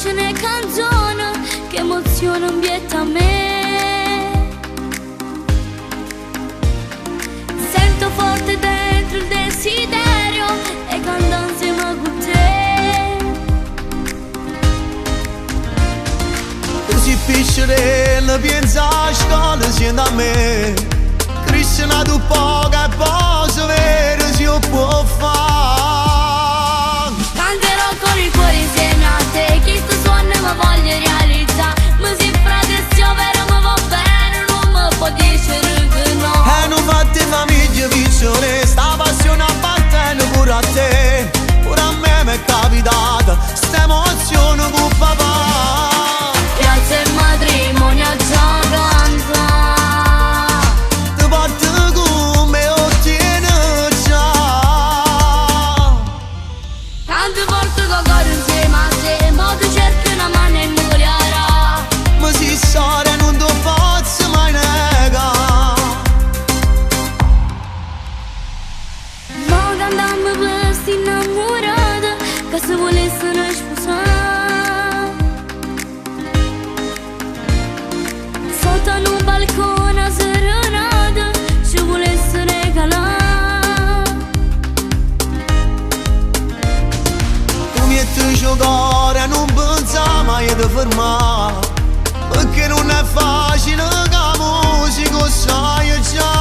voce né canzone che emozione ambietta a me. Sento forte dentro il desiderio e canto insieme con te. Tu si piscere, pensa a scuola insieme a me. Crescere tu poco e posso vedere se può fare. Canterò con il cuore insieme a te, chi sto suono mi voglio realizzare. Mi si frate vero mi va bene, non mi può dire che no. E non fate famiglia piccione, sta passione appartiene pure a te. Pure a me mi è capitata sta emozione con papà. Piazza e matrimonio a giocanza, Ti porto con me ottiene già. tanto porto con cuore insieme a te, ma tu cerchi una mano e mi guarderà. Ma si storia non ti posso mai negare. Ma cantando per sti innamorata che se volessero sposare. Sotto in un balcone serenata ci volesse regalare. Tu metti il cuore, non pensa mai di fermare, perché non è facile che la musica sai già.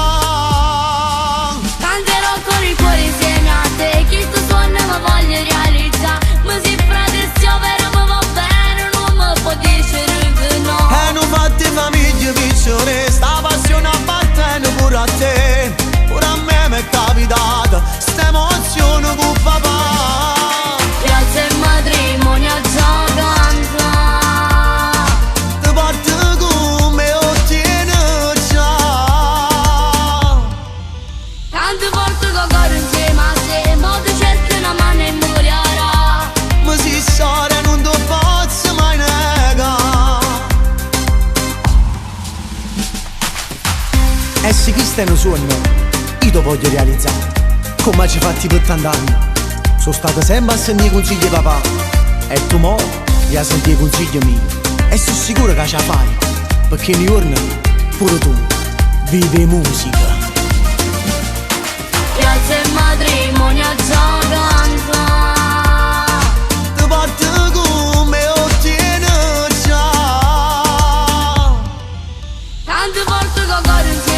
Canterò con il cuore insieme a te, chi sto suono mi voglio realizzare. Mi si frate vero mi va bene, non mi può dire che no. E non fate famiglia piccione, sta passione appartiene pure a te. Pure a me mi è capitata sta emozione con papà. Piazza e matrimonio a giocanza, Ti porto con me ottiene già. tanto porto con cuore insieme a te, ma tu cerchi una mano e mi guarderà. Ma si storia non ti posso mai negare. E se questo è un sogno, io lo voglio realizzare. Come ci fatti per 30 anni. Sono stato sempre a sentire i consigli di papà, e tu mo li hai sentito i consigli miei. E sono sicuro che ce la fai, perché nei giorni pure tu vivi musica. Piazza e matrimonio a giocanza, Ti porto con me ottiene già. tanto porto con cuore insieme